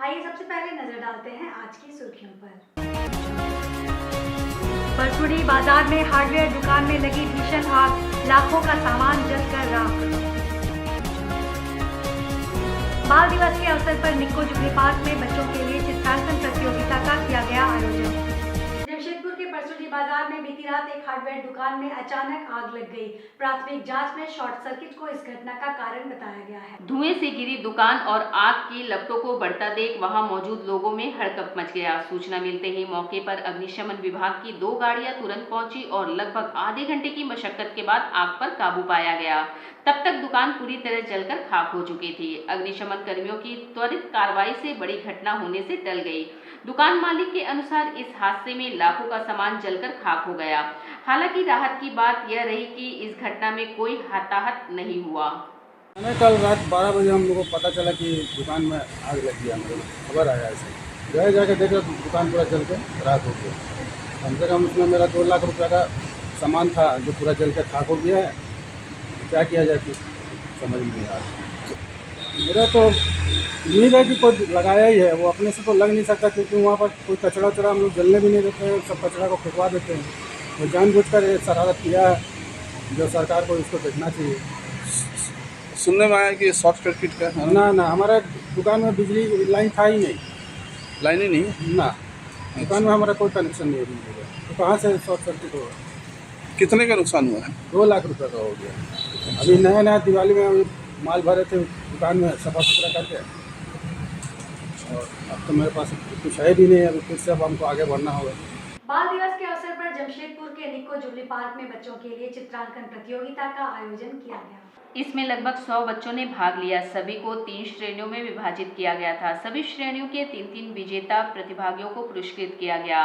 आइए सबसे पहले नजर डालते हैं आज की सुर्खियों पर। परसुड़ी बाजार में हार्डवेयर दुकान में लगी भीषण आग, लाखों का सामान जलकर राख। बाल दिवस के अवसर पर निक्को जुबली पार्क में बच्चों के लिए चित्रांकन प्रतियोगिता का किया गया आयोजन। जमशेदपुर के परसुड़ी बाजार में बीती रात एक हार्डवेयर दुकान में अचानक आग लग गई। प्राथमिक जांच में शॉर्ट सर्किट को इस घटना का कारण बताया गया है। धुएं से घिरी दुकान और आग की लपटों को बढ़ता देख वहां मौजूद लोगों में हड़कंप मच गया। सूचना मिलते ही मौके पर अग्निशमन विभाग की 2 गाड़ियां तुरंत पहुंची और लगभग आधे घंटे की मशक्कत के बाद आग पर काबू पाया गया। तब तक दुकान पूरी तरह जलकर खाक हो चुकी थी। अग्निशमन कर्मियों की त्वरित कार्रवाई से बड़ी घटना होने से टल गई। दुकान मालिक के अनुसार इस हादसे में लाखों का सामान जलकर खाक हो गया। हालांकि राहत की बात यह रही कि इस घटना में कोई हताहत नहीं हुआ। हमें कल रात 12 बजे हम लोगों को पता चला कि दुकान में आग लग गया। मेरे को खबर आया ऐसे गए जाके देखा दुकान पूरा जल के राख हो गया। कम से कम उसमें मेरा 2 लाख रुपये का सामान था जो पूरा जल के खाक हो गया है। क्या किया जाए कि समझ में नहीं आ रहा। मेरा तो उम्मीद है कि कोई लगाया ही है, वो अपने से तो लग नहीं सकता क्योंकि वहाँ पर कोई कचरा वचड़ा हम लोग जलने भी नहीं देते हैं, सब कचरा को फेंकवा देते हैं। तो जानबूझकर ये शरारत किया है जो सरकार को इसको देखना चाहिए। सुनने में आया कि शॉर्ट सर्किट का है ना हमारे दुकान में बिजली लाइन था ही नहीं। लाइन ही नहीं ना दुकान में हमारा कोई कनेक्शन नहीं है बिजली का, तो कहाँ से शॉर्ट सर्किट होगा। कितने का नुकसान हुआ है? 2 लाख रुपये का हो गया। अभी नया दिवाली में अभी माल भरे थे दुकान में सफा सुथरा करके, और अब तो मेरे पास कुछ है भी नहीं है। अभी फिर से अब हमको आगे बढ़ना होगा। बाल दिवस के अवसर पर जमशेदपुर के निक्को जुबली पार्क में बच्चों के लिए चित्रांकन प्रतियोगिता का आयोजन किया गया। इसमें लगभग 100 बच्चों ने भाग लिया। सभी को 3 श्रेणियों में विभाजित किया गया था। सभी श्रेणियों के 3-3 विजेता प्रतिभागियों को पुरस्कृत किया गया।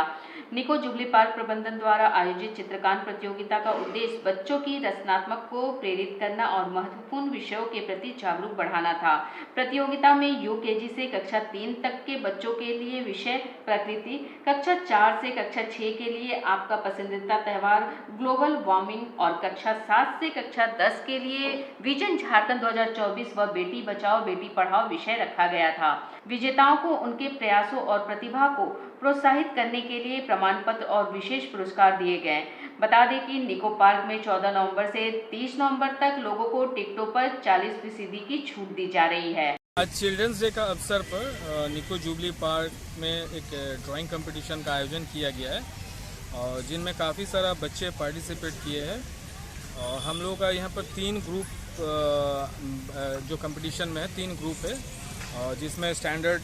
निक्को जुबली पार्क प्रबंधन द्वारा आयोजित चित्रकार प्रतियोगिता का उद्देश्य बच्चों की रचनात्मक को प्रेरित करना और महत्वपूर्ण विषयों के प्रति जागरूक बढ़ाना था। प्रतियोगिता में यूकेजी से कक्षा 3 तक के बच्चों के लिए विषय प्रकृति, कक्षा 4 से कक्षा 6 के लिए आपका पसंदीदा त्यौहार ग्लोबल वार्मिंग और कक्षा 7 से कक्षा 10 के लिए विजन झारखंड 2024 व बेटी बचाओ बेटी पढ़ाओ विषय रखा गया था। विजेताओं को उनके प्रयासों और प्रतिभा को प्रोत्साहित करने के लिए प्रमाण पत्र और विशेष पुरस्कार दिए गए। बता दें कि निक्को पार्क में 14 नवंबर से 30 नवंबर तक लोगों को टिकटों पर 40% की छूट दी जा रही है। आज चिल्ड्रंस डे का अवसर पर निक्को जुबली पार्क में एक ड्राइंग कंपटीशन का आयोजन किया गया है, और जिनमें काफ़ी सारा बच्चे पार्टिसिपेट किए हैं। और हम लोग का यहाँ पर 3 ग्रुप जो कंपटीशन में है, 3 ग्रुप है, और जिसमें स्टैंडर्ड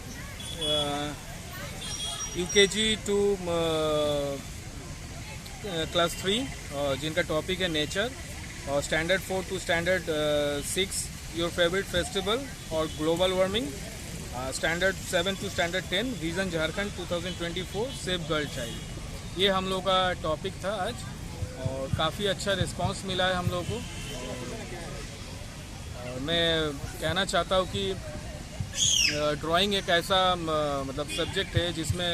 यूकेजी टू क्लास 3 जिनका टॉपिक है नेचर, और standard 4 to standard 6 your favourite festival और global warming, standard 7 to standard 10 vision Jharkhand 2024 safe girl child. ये हम लोग का टॉपिक था आज, और काफ़ी अच्छा रिस्पांस मिला है हम लोग को। और मैं कहना चाहता हूँ कि ड्राइंग एक ऐसा मतलब सब्जेक्ट है जिसमें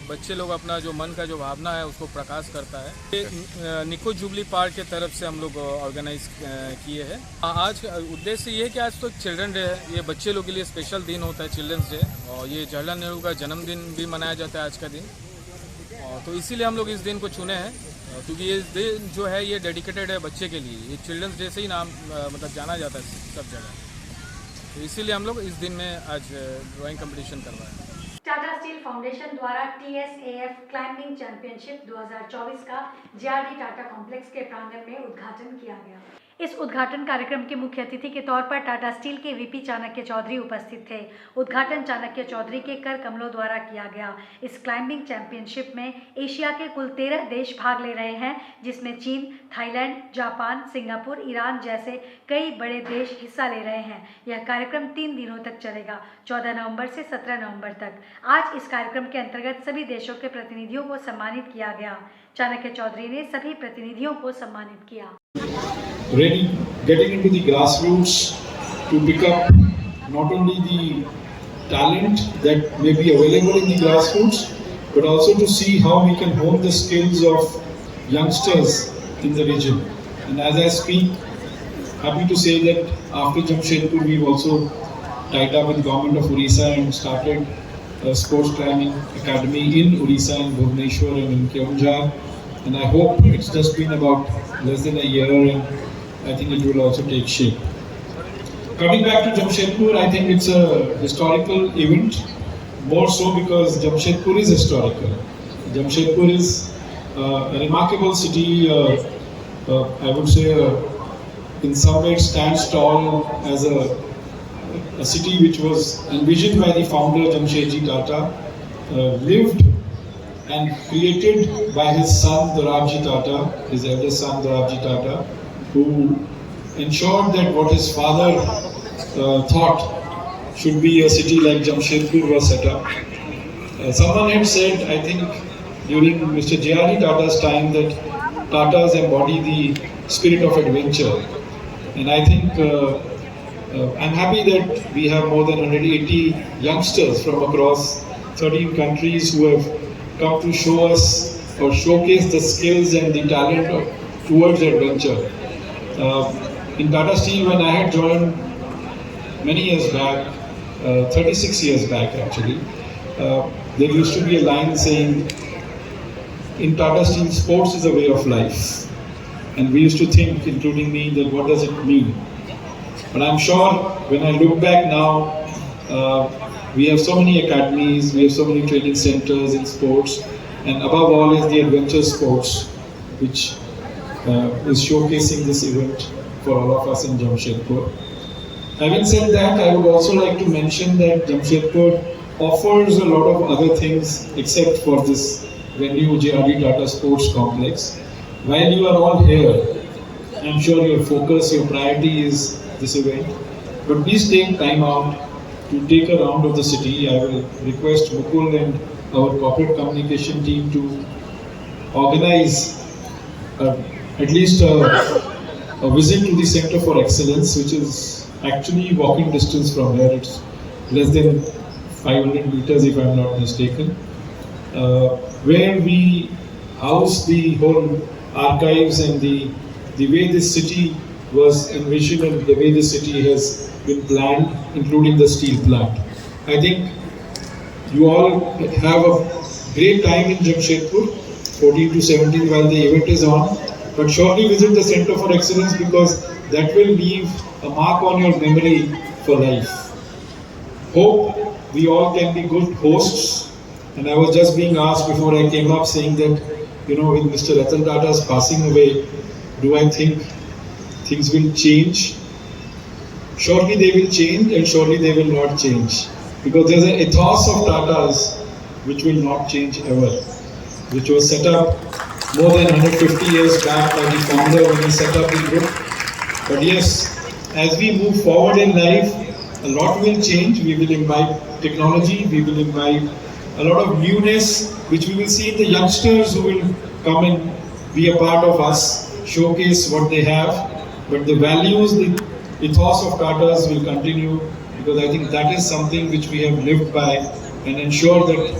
बच्चे लोग अपना जो मन का जो भावना है उसको प्रकाश करता है। ये निक्को जुबली पार्क के तरफ से हम लोग ऑर्गेनाइज किए हैं। आज उद्देश्य ये है कि आज तो चिल्ड्रन डे है, ये बच्चे लोग के लिए स्पेशल दिन होता है चिल्ड्रंस डे, और ये जवाहरलाल नेहरू का जन्मदिन भी मनाया जाता है आज का दिन। और तो इसीलिए हम लोग इस दिन को चुने हैं, क्योंकि ये दिन जो है ये डेडिकेटेड है बच्चे के लिए। ये चिल्ड्रंस डे से ही नाम मतलब जाना जाता है सब जगह, तो इसीलिए हम लोग इस दिन में आज ड्राइंग कंपटीशन करवाए। टाटा स्टील फाउंडेशन द्वारा TSAF क्लाइंबिंग चैंपियनशिप 2024 का JRD टाटा कॉम्प्लेक्स के प्रांगण में उद्घाटन किया गया। इस उद्घाटन कार्यक्रम के मुख्य अतिथि के तौर पर टाटा स्टील के VP चाणक्य चौधरी उपस्थित थे। उद्घाटन चाणक्य चौधरी के कर कमलों द्वारा किया गया। इस क्लाइंबिंग चैंपियनशिप में एशिया के कुल 13 देश भाग ले रहे हैं, जिसमें चीन, थाईलैंड, जापान, सिंगापुर, ईरान जैसे कई बड़े देश हिस्सा ले रहे हैं। यह कार्यक्रम 3 दिनों तक चलेगा, 14 नवंबर से 17 नवंबर तक। आज इस कार्यक्रम के अंतर्गत सभी देशों के प्रतिनिधियों को सम्मानित किया गया। चाणक्य चौधरी ने सभी प्रतिनिधियों को सम्मानित किया। Really getting into the grassroots to pick up not only the talent that may be available in the grassroots, but also to see how we can hone the skills of youngsters in the region. And as I speak, happy to say that after Jamshedpur, we've also tied up with the government of Orissa and started sports climbing academy in Odisha, in Bhubaneswar and in Keonjhar. And I hope it's just been about less than a year, and I think it will also take shape. Coming back to Jamshedpur, I think it's a historical event, more so because Jamshedpur is historical. Jamshedpur is a remarkable city. I would say, in some ways, stands tall as a city which was envisioned by the founder Jamshedji Tata, lived and created by his son Dorabji Tata, his eldest son Dorabji Tata, who ensured that what his father thought should be a city like Jamshedpur was set up. Someone had said, I think during Mr. J.R.D. Tata's time, that Tatas embody the spirit of adventure. And I think I'm happy that we have more than 180 youngsters from across 13 countries who have come to show us or showcase the skills and the talent towards adventure. In Tata Steel, when I had joined many years back, 36 years back actually, there used to be a line saying, in Tata Steel, sports is a way of life. And we used to think, including me, that what does it mean? But I'm sure when I look back now, we have so many academies, we have so many training centers in sports, and above all is the adventure sports, which is showcasing this event for all of us in Jamshedpur. Having said that, I would also like to mention that Jamshedpur offers a lot of other things except for this venue, J.R.D. Tata Sports Complex. While you are all here, I'm sure your focus, your priority is this event. But please take time out to take a round of the city. I will request Mukul and our corporate communication team to organize at least a visit to the Center for Excellence, which is actually walking distance from here. It's less than 500 meters if I'm not mistaken, where we house the whole archives and the way this city was envisioned and the way this city has been planned, including the steel plant. I think you all have a great time in Jamshedpur, 14 to 17 while the event is on, but surely visit the Center for Excellence because that will leave a mark on your memory for life. Hope we all can be good hosts, and I was just being asked before I came up saying that, you know, with Mr. Ratan Tata's passing away, do I think things will change? Surely they will change and surely they will not change. Because there's an ethos of Tata's which will not change ever, which was set up more than 150 years back by the founder when he set up the group. But yes, as we move forward in life, a lot will change. We will imbibe technology, we will imbibe a lot of newness, which we will see in the youngsters who will come and be a part of us, showcase what they have. But the values, the ethos of Tata's will continue, because I think that is something which we have lived by and ensure that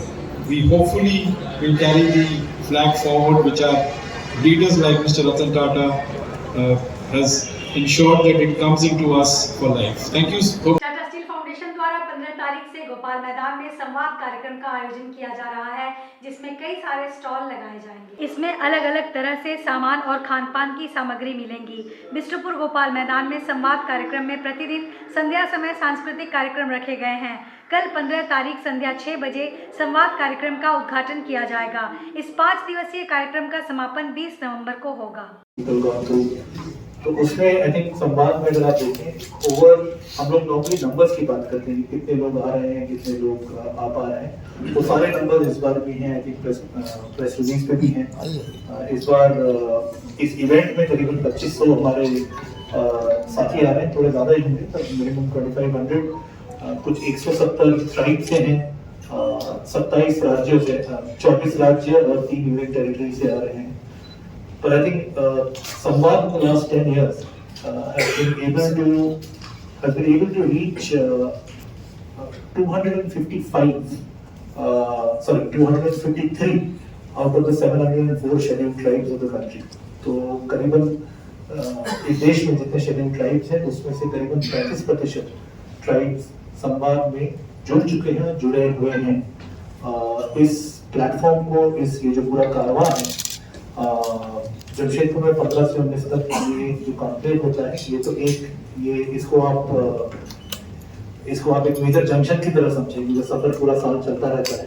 we hopefully will carry the flag forward, which our leaders like Mr. Ratan Tata has ensured that it comes into us for life. Thank you. Tata steel foundation द्वारा 15 तारीख से गोपाल मैदान में संवाद कार्यक्रम का आयोजन किया जा रहा है, जिसमें कई सारे स्टॉल लगाए जाएंगे। इसमें अलग अलग तरह से सामान और खान पान की सामग्री मिलेंगी। बिष्टुपुर गोपाल मैदान में संवाद कार्यक्रम में प्रतिदिन संध्या समय सांस्कृतिक कार्यक्रम रखे गए हैं। कल 15 तारीख संध्या 6 बजे संवाद कार्यक्रम का उद्घाटन किया जाएगा। इस 5 दिवसीय कार्यक्रम का समापन 20 नवंबर को होगा। तो उसमें आई थिंक संवाद में अगर आप देखें ओवर हम लोग नॉर्मली नंबर्स की बात करते हैं, कितने लोग आ रहे हैं, कितने लोग आ पा रहे हैं, तो सारे नंबर इस बार भी हैं। आई थिंक प्रेस रिलीज पे भी हैं। इस बार इस इवेंट में करीबन 2500 हमारे साथी आ रहे हैं, थोड़े ज़्यादा ही होंगे, मिनिमम 2500। कुछ 170 ट्राइब से हैं, 27 राज्यों से, 24 राज्य और 3 यूनियन टेरिटरी से आ रहे हैं। But I think Samvad in the last 10 years has been able to reach 253 out of the 704 scheduled tribes of the country. तो करीबन इस देश में जितने scheduled tribes हैं उसमें से करीबन 35% tribes संवाद में जुड़ चुके हैं, जुड़े हुए हैं। इस प्लेटफॉर्म को, ये जो पूरा कारवां है, जमशेदपुर में 15 से 19 तक ये जो कॉन्क्लेव होता है, ये तो इसको आप एक मेजर जंक्शन की तरह समझेंगे। ये सफर पूरा साल चलता रहता है,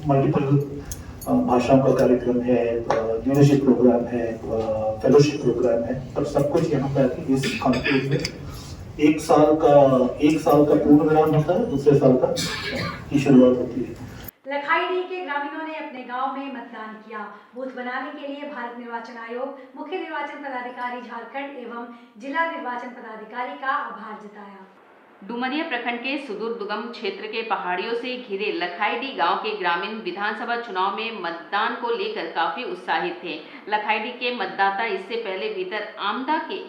मल्टीपल भाषाओं का कार्यक्रम है, लीडरशिप प्रोग्राम है, फेलोशिप प्रोग्राम है, और सब कुछ यहाँ पे आके इस कॉन्क्लेव में एक साल का पूर्ण विराम होता है, दूसरे साल का की शुरुआत होती है। लखाईडीह के ग्रामीणों ने अपने गांव में मतदान किया। बूथ बनाने के लिए भारत निर्वाचन आयोग, मुख्य निर्वाचन पदाधिकारी झारखंड एवं जिला निर्वाचन पदाधिकारी का आभार जताया। डुमरिया प्रखंड के सुदूर दुर्गम क्षेत्र के पहाड़ियों से घिरे लखाईडीह गांव के ग्रामीण विधानसभा चुनाव में मतदान को लेकर काफी उत्साहित थे। लखाईडीह के मतदाता इससे पहले भीतर आमदा के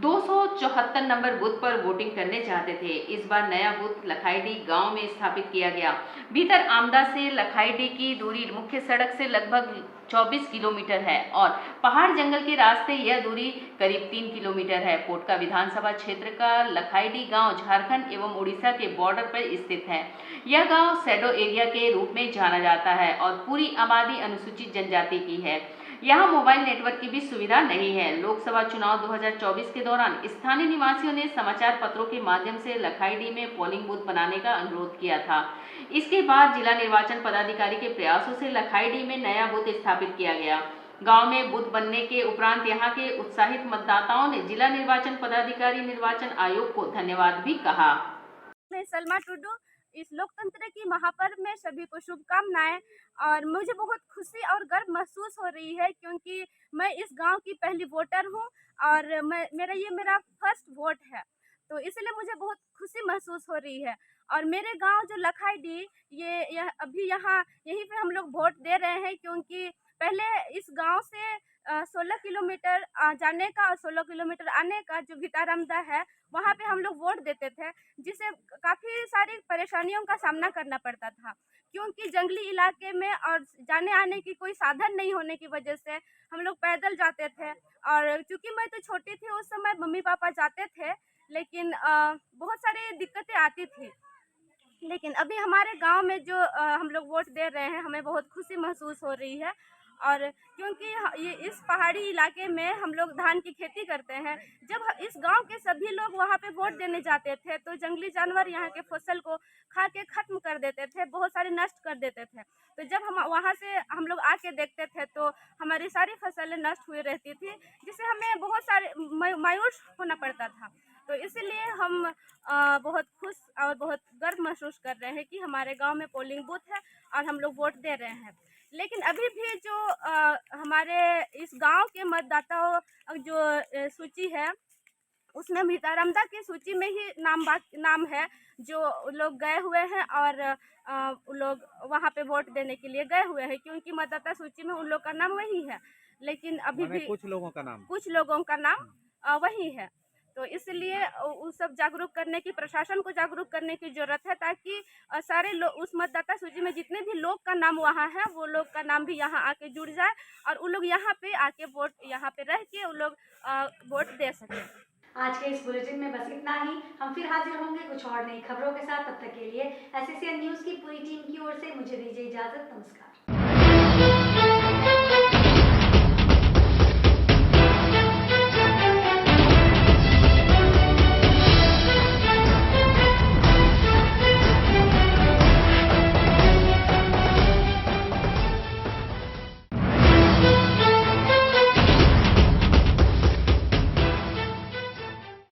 274 नंबर बूथ पर वोटिंग करने चाहते थे। इस बार नया बूथ लखाईडीह गांव में स्थापित किया गया। भीतर आमदा से लखाईडीह की दूरी मुख्य सड़क से लगभग 24 किलोमीटर है और पहाड़ जंगल के रास्ते यह दूरी करीब 3 किलोमीटर है। पोटका विधानसभा क्षेत्र का लखाईडीह गांव झारखंड एवं उड़ीसा के बॉर्डर पर स्थित है। यह गांव शैडो एरिया के रूप में जाना जाता है और पूरी आबादी अनुसूचित जनजाति की है। यहाँ मोबाइल नेटवर्क की भी सुविधा नहीं है। लोकसभा चुनाव 2024 के दौरान स्थानीय निवासियों ने समाचार पत्रों के माध्यम से लखाईडीह में पोलिंग बूथ बनाने का अनुरोध किया था। इसके बाद जिला निर्वाचन पदाधिकारी के प्रयासों से लखाईडीह में नया बूथ स्थापित किया गया। गांव में बूथ बनने के उपरांत यहाँ के उत्साहित मतदाताओं ने जिला निर्वाचन पदाधिकारी निर्वाचन आयोग को धन्यवाद भी कहा। मैं सलमा टुडू, इस लोकतंत्र की महापर्व में सभी को शुभकामनाएं। और मुझे बहुत खुशी और गर्व महसूस हो रही है क्योंकि मैं इस गांव की पहली वोटर हूं और मेरा फर्स्ट वोट है, तो इसलिए मुझे बहुत खुशी महसूस हो रही है। और मेरे गांव जो लखाईडीह, ये अभी यहीं पे हम लोग वोट दे रहे हैं क्योंकि पहले इस गांव से 16 किलोमीटर जाने का और 16 किलोमीटर आने का जो भितारामदा है, वहाँ पे हम लोग वोट देते थे, जिससे काफ़ी सारी परेशानियों का सामना करना पड़ता था क्योंकि जंगली इलाके में और जाने आने की कोई साधन नहीं होने की वजह से हम लोग पैदल जाते थे। और चूँकि मैं तो छोटी थी उस समय, मम्मी पापा जाते थे, लेकिन बहुत सारी दिक्कतें आती थी। लेकिन अभी हमारे गांव में जो हम लोग वोट दे रहे हैं, हमें बहुत खुशी महसूस हो रही है। और क्योंकि ये इस पहाड़ी इलाके में हम लोग धान की खेती करते हैं, जब इस गांव के सभी लोग वहां पे वोट देने जाते थे तो जंगली जानवर यहाँ के फसल को खा के ख़त्म कर देते थे, बहुत सारे नष्ट कर देते थे। तो जब हम वहाँ से हम लोग आके देखते थे तो हमारी सारी फसलें नष्ट हुई रहती थी, जिससे हमें बहुत सारे मायूस होना पड़ता था। तो इसलिए हम बहुत खुश और बहुत गर्व महसूस कर रहे हैं कि हमारे गांव में पोलिंग बूथ है और हम लोग वोट दे रहे हैं। लेकिन अभी भी जो हमारे इस गांव के मतदाताओं जो सूची है, उसमें भितारामदा की सूची में ही नाम है जो लोग गए हुए हैं और लोग वहां पे वोट देने के लिए गए हुए हैं, क्योंकि मतदाता सूची में उन लोग का नाम वही है। लेकिन अभी भी कुछ लोगों का नाम वही है। तो इसलिए उस सब जागरूक करने की, प्रशासन को जागरूक करने की ज़रूरत है ताकि सारे लोग उस मतदाता सूची में जितने भी लोग का नाम वहाँ है, वो लोग का नाम भी यहाँ आके जुड़ जाए और उन लोग यहाँ पे आके वोट, यहाँ पे रह के उन लोग वोट दे सकें। आज के इस बुलेटिन में बस इतना ही। हम फिर हाजिर होंगे कुछ और नई खबरों के साथ। तब तक के लिए SSCN न्यूज़ की पूरी टीम की ओर से मुझे दीजिए इजाज़त। नमस्कार।